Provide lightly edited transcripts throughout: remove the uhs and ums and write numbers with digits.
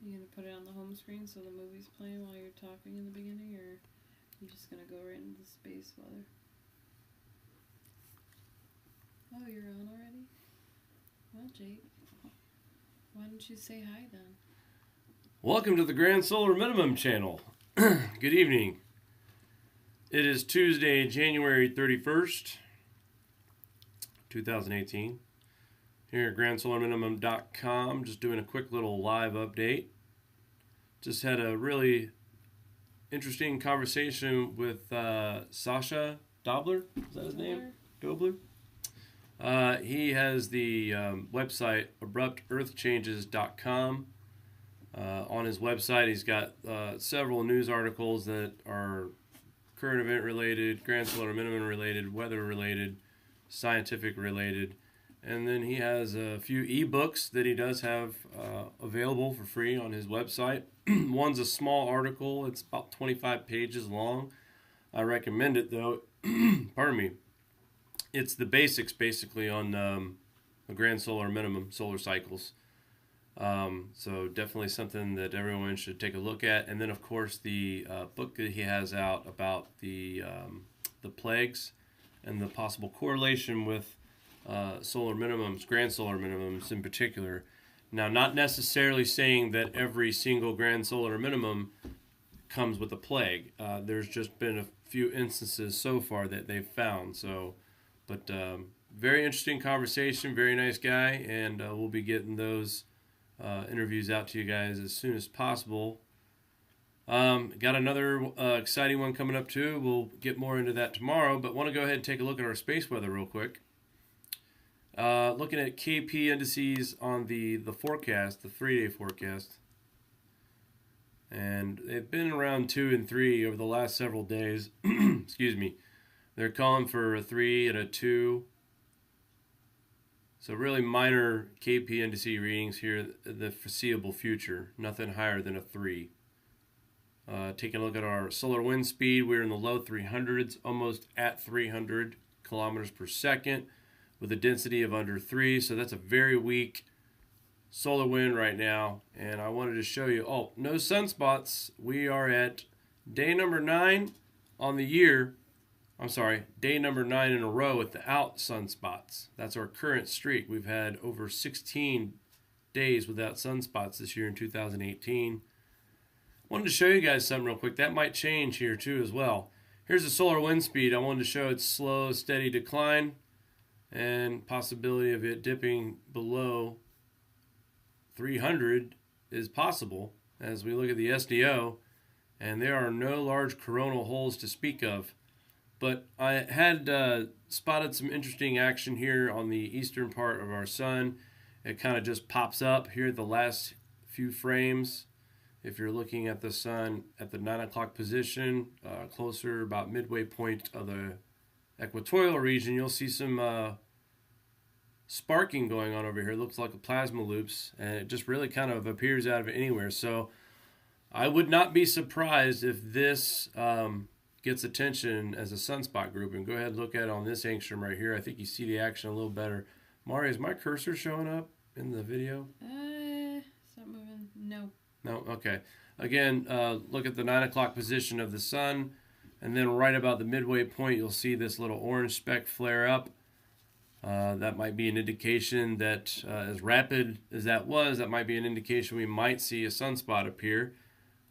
You gonna put it on the home screen so the movie's playing while you're talking in the beginning, or you just gonna go right into the space weather? Oh, you're on already? Well, Jake, why don't you say hi then? Welcome to the Grand Solar Minimum channel. Good evening. It is Tuesday, January 31st, 2018. Here at grandsolarminimum.com, just doing a quick little live update. Just had a really interesting conversation with Sasha Dobler. Is that his name? Dobler? He has the website abruptearthchanges.com. On his website, he's got several news articles that are current event related, grand solar minimum related, weather related, scientific related. And then he has a few ebooks that he does have available for free on his website. One's a small article. It's about 25 pages long. I recommend it, though. Pardon me. It's the basics, basically, on the grand solar minimum, solar cycles. So definitely something that everyone should take a look at. And then, of course, the book that he has out about the plagues and the possible correlation with solar minimums, grand solar minimums in particular. Now, not necessarily saying that every single grand solar minimum comes with a plague. There's just been a few instances so far that they've found. So, but very interesting conversation, very nice guy, and we'll be getting those interviews out to you guys as soon as possible. Got another exciting one coming up too. We'll get more into that tomorrow, but want to go ahead and take a look at our space weather real quick. Looking at KP indices on the forecast, the 3-day forecast. And they've been around 2 and 3 over the last several days. Excuse me. They're calling for a 3 and a 2. So really minor KP indice readings here in the foreseeable future. Nothing higher than a 3. Taking a look at our solar wind speed, we're in the low 300s, almost at 300 kilometers per second, with a density of under 3. So that's a very weak solar wind right now. And I wanted to show you, no sunspots. We are at day number 9 on the year. I'm sorry, day number 9 in a row without sunspots. That's our current streak. We've had over 16 days without sunspots this year in 2018. Wanted to show you guys something real quick. That might change here too as well. Here's the solar wind speed. I wanted to show its slow, steady decline and possibility of it dipping below 300 is possible as we look at the SDO, and there are no large coronal holes to speak of. But I had spotted some interesting action here on the eastern part of our sun. It kind of just pops up here at the last few frames. If you're looking at the sun at the 9 o'clock position, closer about midway point of the equatorial region, you'll see some sparking going on over here. It looks like a plasma loops, and it just really kind of appears out of anywhere. So I would not be surprised if this gets attention as a sunspot group. And go ahead and look at it on this angstrom right here. I think you see the action a little better. Mari, is my cursor showing up in the video? It's not moving. No. No? Okay. Again, look at the 9 o'clock position of the sun, and then right about the midway point, you'll see this little orange speck flare up. That might be an indication that as rapid as that was, that might be an indication we might see a sunspot appear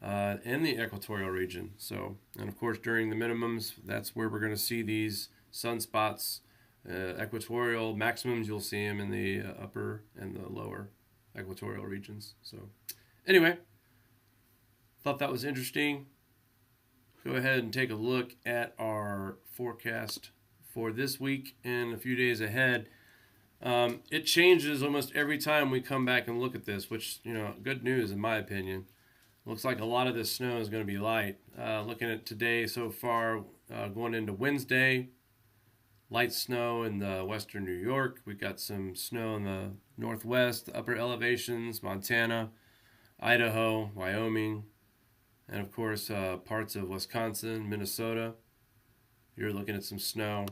in the equatorial region. So, and of course during the minimums, that's where we're going to see these sunspots. Equatorial maximums, you'll see them in the upper and the lower equatorial regions. So anyway, thought that was interesting. Go ahead and take a look at our forecast for this week and a few days ahead. It changes almost every time we come back and look at this, which, good news in my opinion. Looks like a lot of this snow is going to be light. Looking at today so far, going into Wednesday, light snow in the western New York. We've got some snow in the northwest, the upper elevations, Montana, Idaho, Wyoming, and of course parts of Wisconsin, Minnesota. You're looking at some snow.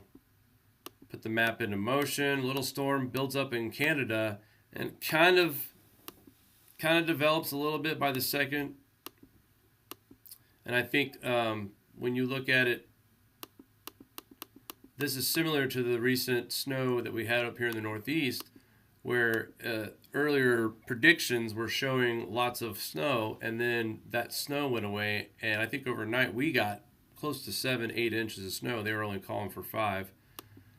Put the map into motion. Little storm builds up in Canada and kind of kind of develops a little bit by the second. And I think when you look at it, this is similar to the recent snow that we had up here in the Northeast, where earlier predictions were showing lots of snow, and then that snow went away. And I think overnight we got close to 7-8 inches of snow. They were only calling for 5.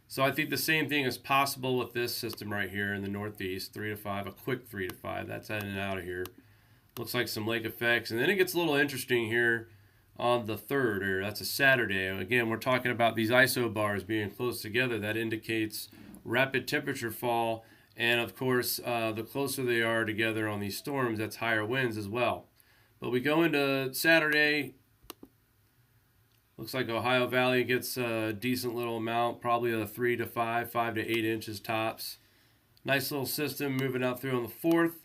So I think the same thing is possible with this system right here in the Northeast, 3 to 5, a quick 3 to 5. That's in and out of here. Looks like some lake effects. And then it gets a little interesting here on the 3rd, or that's a Saturday. Again, we're talking about these isobars being close together. That indicates rapid temperature fall. And of course, the closer they are together on these storms, that's higher winds as well. But we go into Saturday. Looks like Ohio Valley gets a decent little amount, probably a 3 to 5, 5 to 8 inches tops. Nice little system moving out through on the 4th.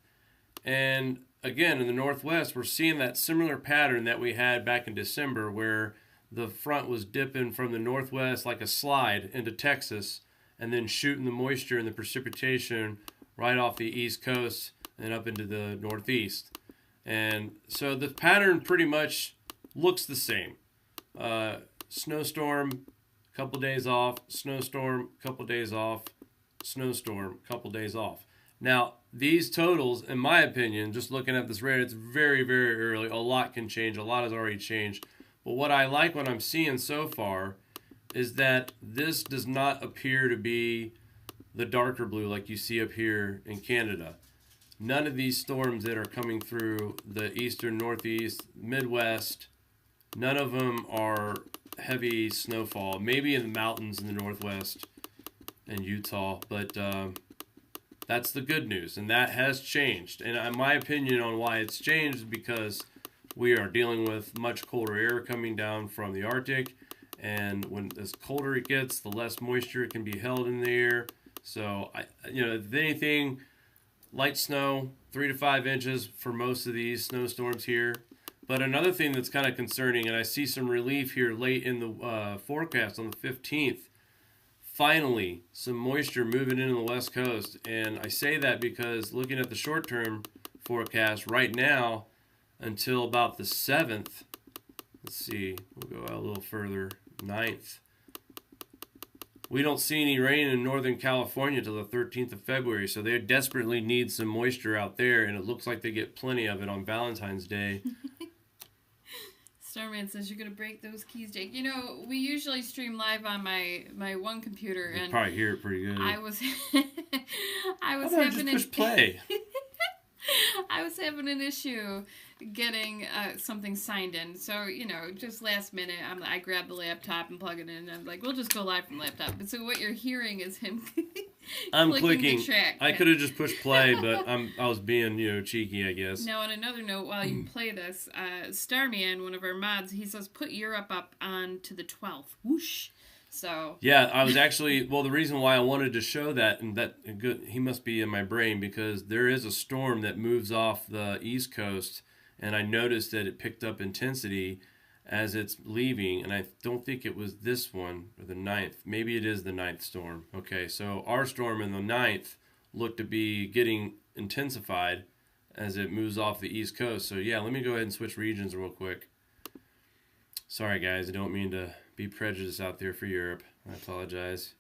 And again, in the Northwest, we're seeing that similar pattern that we had back in December, where the front was dipping from the Northwest like a slide into Texas, and then shooting the moisture and the precipitation right off the East Coast and up into the Northeast. And so the pattern pretty much looks the same. Snowstorm, couple days off, snowstorm, couple days off, snowstorm, couple days off. Now, these totals, in my opinion, just looking at this radar, it's very, very early. A lot can change. A lot has already changed. But what I like, what I'm seeing so far, is that this does not appear to be the darker blue like you see up here in Canada. None of these storms that are coming through the eastern, northeast, Midwest, none of them are heavy snowfall. Maybe in the mountains in the Northwest and Utah, but that's the good news, and that has changed. And my opinion on why it's changed is because we are dealing with much colder air coming down from the Arctic, and when as colder it gets, the less moisture can be held in the air. So, if anything, light snow, 3 to 5 inches for most of these snowstorms here. But another thing that's kind of concerning, and I see some relief here late in the forecast on the 15th, finally, some moisture moving into the west coast. And I say that because looking at the short-term forecast right now until about the 7th, let's see, we'll go out a little further, 9th. We don't see any rain in Northern California until the 13th of February, so they desperately need some moisture out there, and it looks like they get plenty of it on Valentine's Day. Starman says you're going to break those keys, Jake. We usually stream live on my one computer, You and probably hear it pretty good. I was having having just push play. I was having an issue getting something signed in. So, just last minute, I grabbed the laptop and plug it in, and I'm like, we'll just go live from the laptop. But so what you're hearing is him I'm clicking clicking. the track. I could have just pushed play, but I was being, cheeky, I guess. Now, on another note, while you play this, Starman, one of our mods, he says, put Europe up on to the 12th. Whoosh. So yeah, I was actually, the reason why I wanted to show that, and that good, he must be in my brain, because there is a storm that moves off the East Coast, and I noticed that it picked up intensity as it's leaving, and I don't think it was this one, or the 9th. Maybe it is the 9th storm. Okay, so our storm in the 9th looked to be getting intensified as it moves off the East Coast. So yeah, let me go ahead and switch regions real quick. Sorry guys, I don't mean to be prejudiced out there for Europe. I apologize.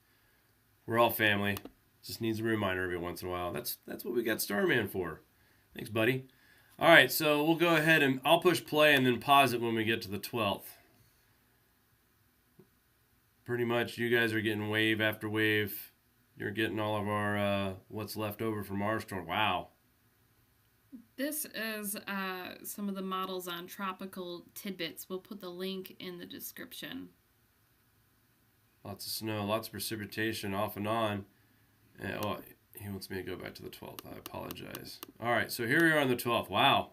We're all family. Just needs a reminder every once in a while. That's what we got Starman for. Thanks, buddy. All right, so we'll go ahead and I'll push play and then pause it when we get to the 12th. Pretty much you guys are getting wave after wave. You're getting all of our what's left over from our storm. Wow. this is some of the models on tropical tidbits. We'll put the link in the description. Lots of snow, lots of precipitation off and on. Oh, he wants me to go back to the 12th. I apologize. All right, so here we are on the 12th. Wow.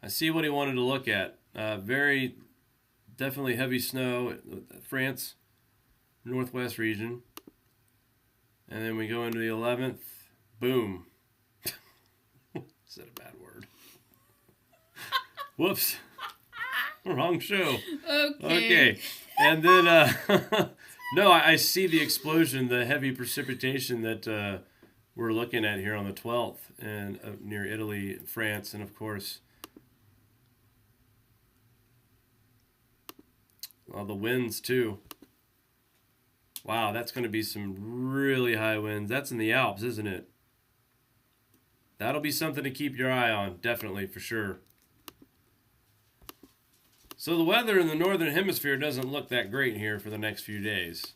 I see what he wanted to look at. Very, definitely heavy snow, France, northwest region. And then we go into the 11th. Boom. Said a bad word. Whoops. Wrong show. Okay. And then, no, I see the explosion, the heavy precipitation that we're looking at here on the 12th, and near Italy, France, and of course, the winds too. Wow, that's going to be some really high winds. That's in the Alps, isn't it? That'll be something to keep your eye on, definitely, for sure. So the weather in the northern hemisphere doesn't look that great here for the next few days.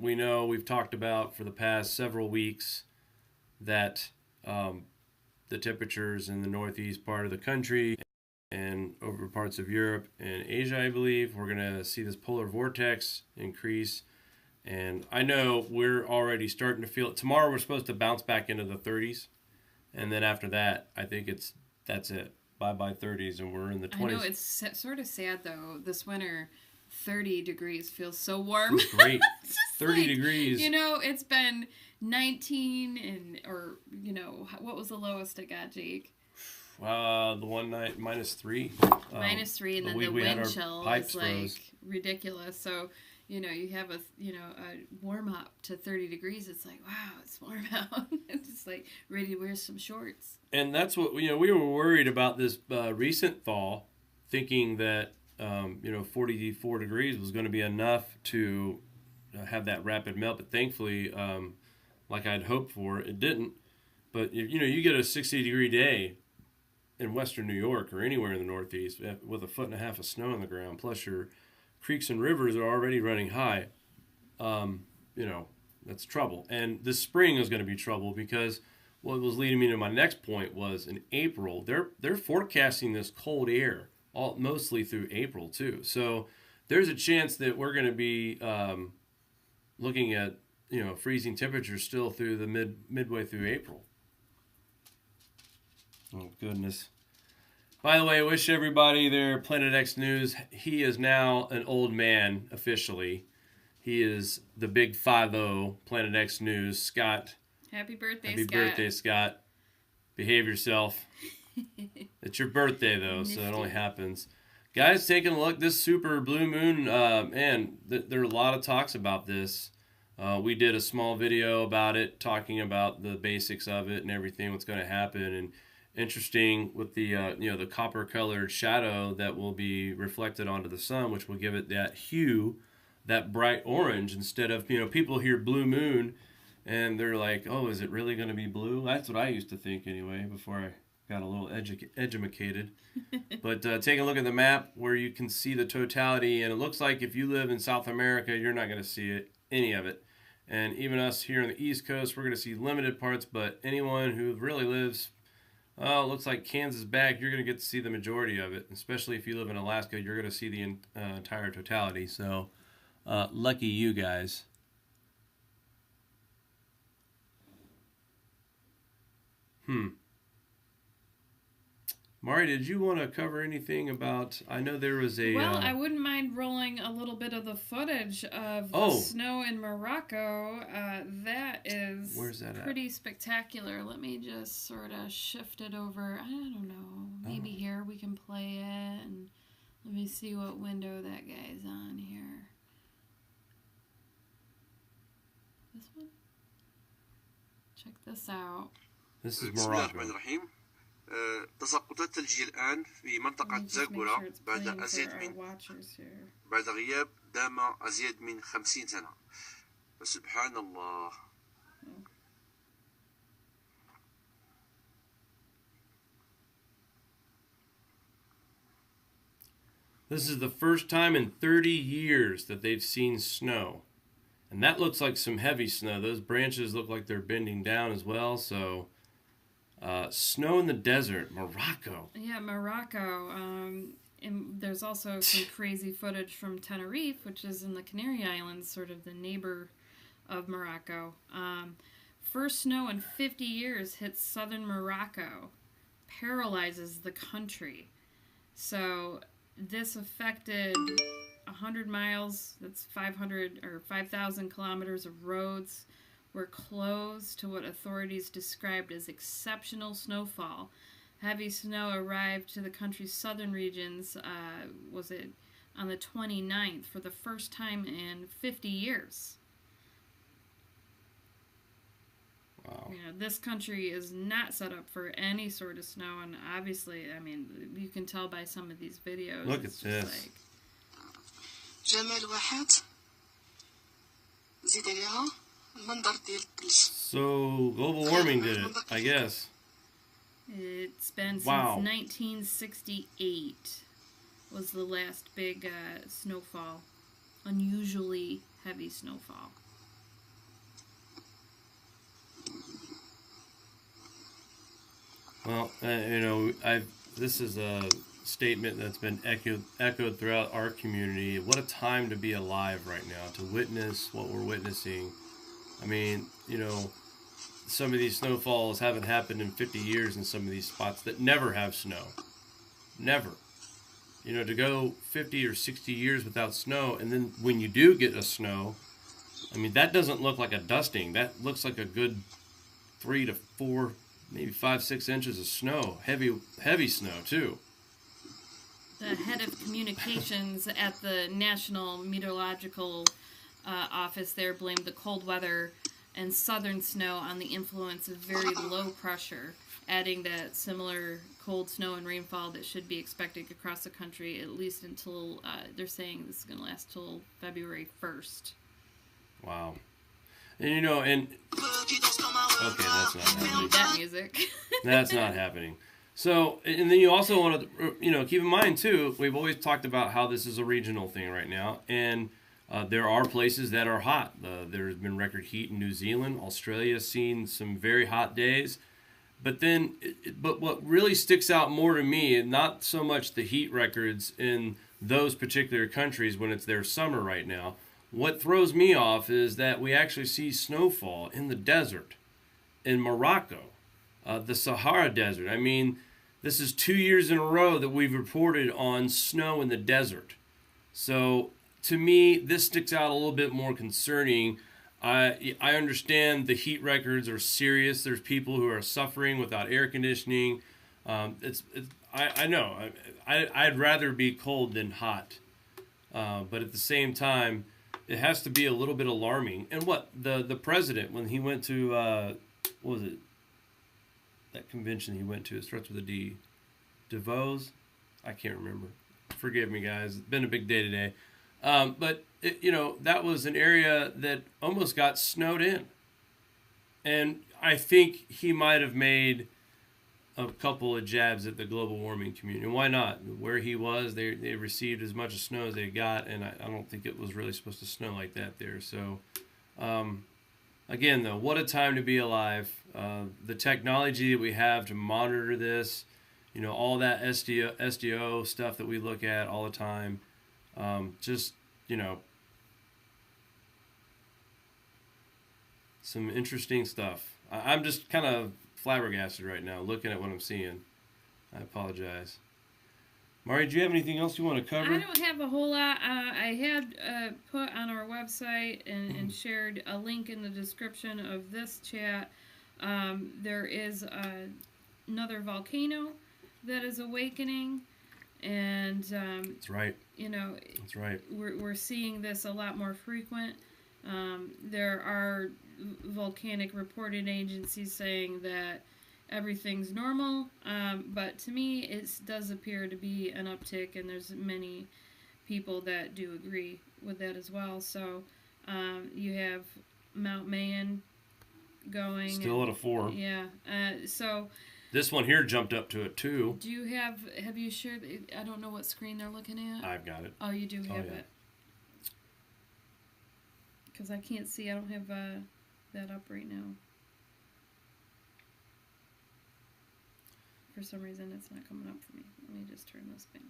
We know we've talked about for the past several weeks that the temperatures in the northeast part of the country and over parts of Europe and Asia, I believe, we're going to see this polar vortex increase. And I know we're already starting to feel it. Tomorrow we're supposed to bounce back into the 30s. And then after that, I think that's it. Bye-bye 30s, and we're in the 20s. I know, it's sort of sad, though. This winter, 30 degrees feels so warm. It's great. 30 degrees. You know, it's been 19 what was the lowest it got, Jake? The one night, -3. -3, and then the wind chill is, like, ridiculous. So, you know, you have a warm up to 30 degrees. It's like, wow, it's warm out. It's just like ready to wear some shorts. And that's what, we were worried about this recent thaw, thinking that, 44 degrees was going to be enough to have that rapid melt. But thankfully, like I'd hoped for, it didn't. But, you get a 60-degree day in western New York or anywhere in the Northeast with 1.5 feet of snow on the ground, plus your creeks and rivers are already running high, that's trouble. And this spring is going to be trouble because what was leading me to my next point was in April, they're forecasting this cold air mostly through April too. So there's a chance that we're going to be looking at, freezing temperatures still through the midway through April. Oh, goodness. By the way, I wish everybody there, Planet X News, he is now an old man officially. He is the big 5-0, Planet X News. Scott. Happy birthday, Happy Scott. birthday, Scott. Behave yourself. It's your birthday, though, so it only happens. Guys, taking a look, this super blue moon, there are a lot of talks about this. We did a small video about it, talking about the basics of it and everything, what's going to happen, and interesting with the the copper colored shadow that will be reflected onto the sun, which will give it that hue, that bright orange, instead of, people hear blue moon and they're like, oh, is it really going to be blue? That's what I used to think anyway before I got a little educated. But take a look at the map where you can see the totality, and it looks like if you live in South America, you're not going to see any of it. And even us here on the East Coast, we're going to see limited parts, but anyone who really lives, it looks like Kansas back, you're going to get to see the majority of it. Especially if you live in Alaska, you're going to see the entire totality. So, lucky you guys. Mari, did you want to cover anything about, I know there was a... Well, I wouldn't mind rolling a little bit of the footage of the snow in Morocco. That is Where's that pretty spectacular. Let me just sort of shift it over. I don't know. Maybe here we can play it. And let me see what window that guy's on here. This one? Check this out. This is Morocco. تساقطات ثلجية الآن في منطقة زاغورا بعد غياب دام أزيد من 50 سنة. فسبحان الله. This is the first time in 30 years that they've seen snow. And that looks like some heavy snow. Those branches look like they're bending down as well, so... snow in the desert, Morocco. Yeah, Morocco. And there's also some crazy footage from Tenerife, which is in the Canary Islands, sort of the neighbor of Morocco. First snow in 50 years hits southern Morocco, paralyzes the country. So this affected 100 miles, that's 500 or 5,000 kilometers of roads were closed to what authorities described as exceptional snowfall. Heavy snow arrived to the country's southern regions, was it on the 29th, for the first time in 50 years. Wow. You know, this country is not set up for any sort of snow, and obviously, I mean, you can tell by some of these videos. Look it's at just this. Like, جمال واحد زيد عليها المنظر ديال الثلج. So global warming did it, I guess. it's been since Wow. 1968 was the last big snowfall, unusually heavy snowfall. Well, you know, this is a statement that's been echoed throughout our community. What a time to be alive right now, to witness what we're witnessing. I mean, you know, some of these snowfalls haven't happened in 50 years in some of these spots that never have snow. Never. You know, to go 50 or 60 years without snow, and then when you do get a snow, I mean, that doesn't look like a dusting. That looks like a good 3 to 4, maybe 5, 6 inches of snow. Heavy snow, too. The head of communications at the National Meteorological Office there blamed the cold weather and southern snow on the influence of very low pressure, adding that similar cold snow and rainfall that should be expected across the country at least until, they're saying this is going to last till February 1st. Wow. And you know, and okay, that's not happening. That music. That's not happening. So, and then you also want to, you know, keep in mind too, we've always talked about how this is a regional thing right now, and there are places that are hot. There's been record heat in New Zealand. Australia's seen some very hot days. But then, but what really sticks out more to me, not so much the heat records in those particular countries when it's their summer right now. What throws me off is that we actually see snowfall in the desert, in Morocco, the Sahara Desert. I mean, this is 2 years in a row that we've reported on snow in the desert. So, to me, this sticks out a little bit more concerning. I understand the heat records are serious. There's people who are suffering without air conditioning. I know. I'd rather be cold than hot. But at the same time, it has to be a little bit alarming. And what the president, when he went to what was it? That convention he went to, it starts with a D. Davos? I can't remember. Forgive me, guys. It's been a big day today. But, you know, that was an area that almost got snowed in. And I think he might have made a couple of jabs at the global warming community. And why not? Where he was, they received as much snow as they got, and I don't think it was really supposed to snow like that there. So, again, though, what a time to be alive. The technology that we have to monitor this, you know, all that SDO stuff that we look at all the time, just, you know, some interesting stuff. I'm just kind of flabbergasted right now looking at what I'm seeing. I apologize. Mari, do you have anything else you want to cover? I don't have a whole lot. I had put on our website and shared a link in the description of this chat. There is another volcano that is awakening, and That's right. you know, That's right. we're seeing this a lot more frequent. There are volcanic reporting agencies saying that everything's normal, but to me it does appear to be an uptick, and there's many people that do agree with that as well. So you have Mount Mayon going Still at a 4. Yeah. So This one here jumped up to a 2. do you have you shared? I don't know what screen they're looking at. I've got it. Oh, you do have yeah. it. Because I can't see. I don't have that up right now. For some reason, it's not coming up for me. Let me just turn this thing.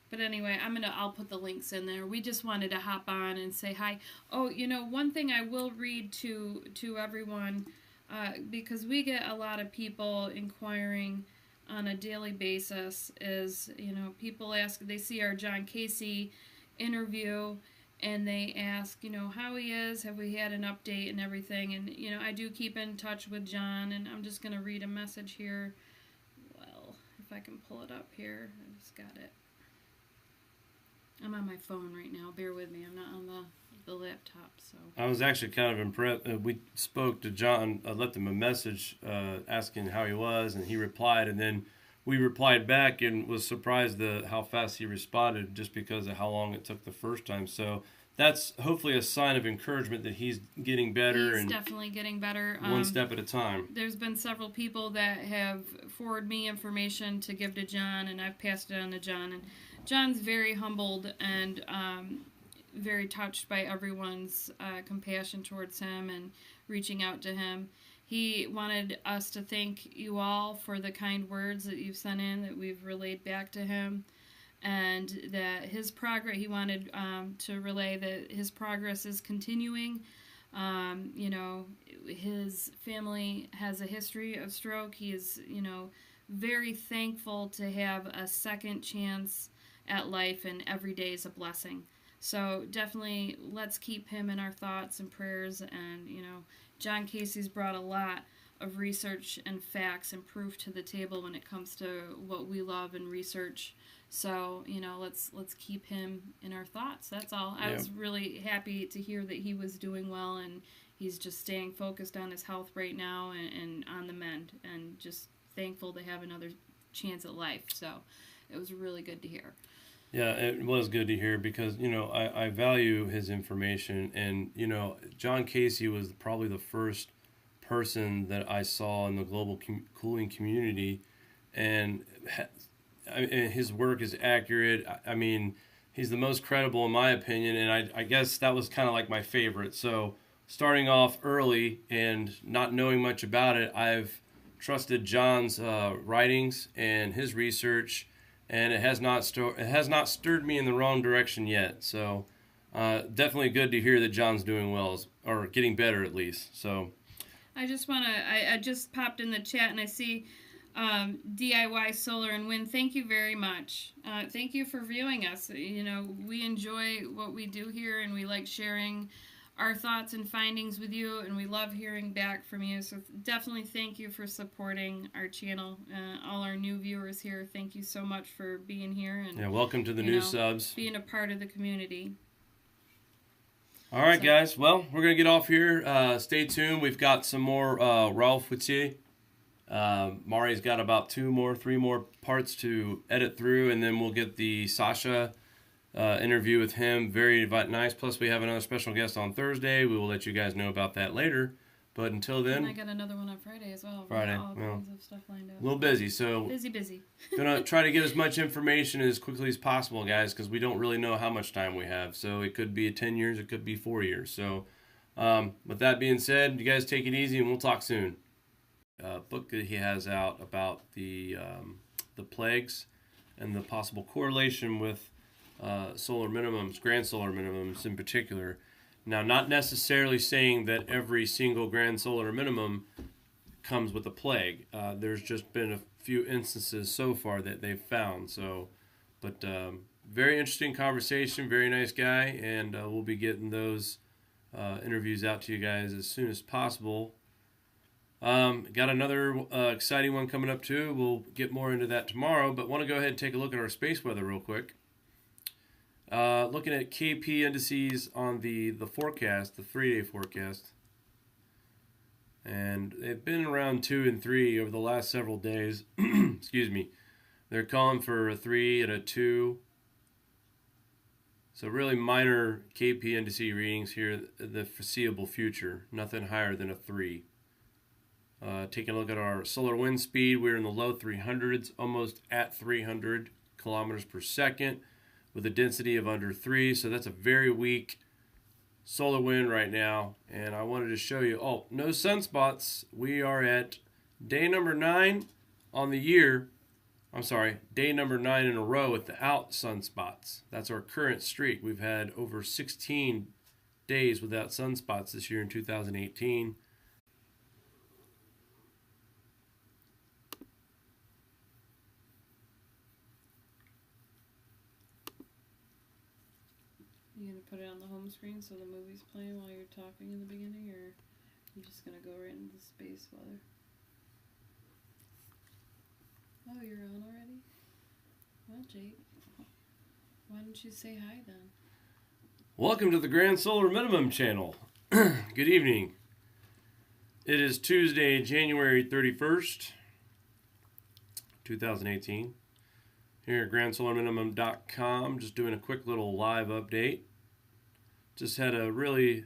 But anyway, I'll put the links in there. We just wanted to hop on and say hi. Oh, you know, one thing I will read to everyone, because we get a lot of people inquiring on a daily basis, is, you know, people ask, they see our John Casey interview, and they ask, you know, how he is, have we had an update and everything. And, you know, I do keep in touch with John, and I'm just going to read a message here. Well, if I can pull it up here. I just got it. I'm on my phone right now. Bear with me. I'm not on the laptop. So I was actually kind of impressed. We spoke to John, left him a message asking how he was, and he replied, and then we replied back and was surprised how fast he responded just because of how long it took the first time. So that's hopefully a sign of encouragement that he's getting better. He's and definitely getting better. One step at a time. There's been several people that have forwarded me information to give to John, and I've passed it on to John. And John's very humbled and very touched by everyone's compassion towards him and reaching out to him. He wanted us to thank you all for the kind words that you've sent in, that we've relayed back to him, and that his progress, he wanted to relay that his progress is continuing. You know, his family has a history of stroke. He is, you know, very thankful to have a second chance at life, and every day is a blessing. So definitely let's keep him in our thoughts and prayers. And, you know, John Casey's brought a lot of research and facts and proof to the table when it comes to what we love and research. So, you know, let's keep him in our thoughts. That's all. I was really happy to hear that he was doing well, and he's just staying focused on his health right now and on the mend, and just thankful to have another chance at life. So it was really good to hear. Yeah, it was good to hear because, you know, I value his information. And, you know, John Casey was probably the first person that I saw in the global cooling community. And his work is accurate. I mean, he's the most credible in my opinion. And I guess that was kind of like my favorite. So starting off early and not knowing much about it, I've trusted John's writings and his research, and it has not stirred me in the wrong direction yet. So definitely good to hear that John's doing well, or getting better at least. So I just want to, I just popped in the chat and I see DIY Solar and Wind. Thank you very much. Thank you for viewing us. You know, we enjoy what we do here, and we like sharing our thoughts and findings with you, and we love hearing back from you. So definitely thank you for supporting our channel. All our new viewers here, thank you so much for being here. And welcome to the new subs. Being a part of the community. All right, guys. Well, we're going to get off here. Stay tuned. We've got some more Ralph Whittier. Mari's got about 3 more parts to edit through, and then we'll get the Sasha interview with him. Very nice. Plus, we have another special guest on Thursday. We will let you guys know about that later. But until then, and I got another one on Friday as well. Friday, all kinds of stuff lined up. A little busy, so busy. Gonna try to get as much information as quickly as possible, guys, because we don't really know how much time we have. So it could be 10 years, it could be 4 years. So, with that being said, you guys take it easy, and we'll talk soon. Book that he has out about the plagues and the possible correlation with solar minimums, grand solar minimums in particular. Now, not necessarily saying that every single grand solar minimum comes with a plague. There's just been a few instances so far that they've found. So, but very interesting conversation, very nice guy, and we'll be getting those interviews out to you guys as soon as possible. Got another exciting one coming up too. We'll get more into that tomorrow, but want to go ahead and take a look at our space weather real quick. Looking at KP indices on the forecast, the 3-day forecast. And they've been around 2 and 3 over the last several days. Excuse me. They're calling for a 3 and a 2. So really minor KP indice readings here in the foreseeable future. Nothing higher than a 3. Taking a look at our solar wind speed, we're in the low 300s, almost at 300 kilometers per second, with a density of under 3, so that's a very weak solar wind right now. And I wanted to show you, no sunspots. We are at day number 9 on the year. I'm sorry, day number 9 in a row without sunspots. That's our current streak. We've had over 16 days without sunspots this year in 2018. You gonna put it on the home screen so the movie's playing while you're talking in the beginning, or you just gonna go right into space weather? Oh, you're on already? Well, Jake, why don't you say hi then? Welcome to the Grand Solar Minimum channel. Good evening. It is Tuesday, January 31st, 2018. Here at grandsolarminimum.com, just doing a quick little live update. Just had a really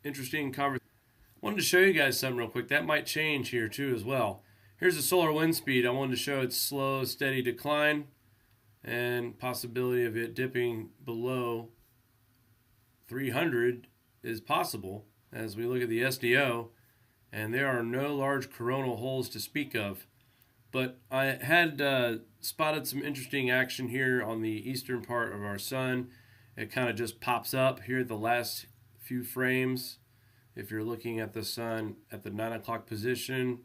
interesting conversation. Wanted to show you guys something real quick. That might change here too as well. Here's the solar wind speed. I wanted to show its slow, steady decline and possibility of it dipping below 300 is possible as we look at the SDO, and there are no large coronal holes to speak of. But I had spotted some interesting action here on the eastern part of our sun. It kind of just pops up here at the last few frames. If you're looking at the sun at the 9 o'clock position,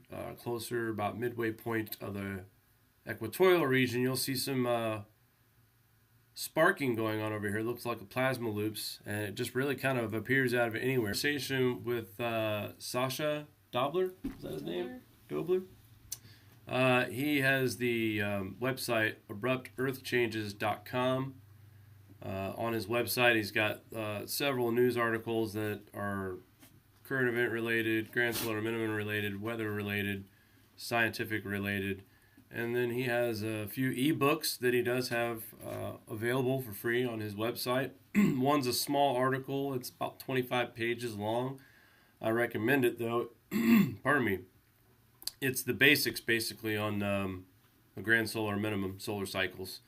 closer about midway point of the equatorial region, you'll see some sparking going on over here. It looks like a plasma loops, and it just really kind of appears out of anywhere. Conversation with Sasha Dobler, is that his name? Dobler? He has the website abruptearthchanges.com. On his website, he's got several news articles that are current event related, grand solar minimum related, weather related, scientific related. And then he has a few ebooks that he does have available for free on his website. One's a small article. It's about 25 pages long. I recommend it, though. Pardon me. It's the basics, basically, on the grand solar minimum, solar cycles.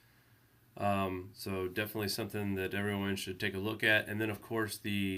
So definitely something that everyone should take a look at. And then, of course, the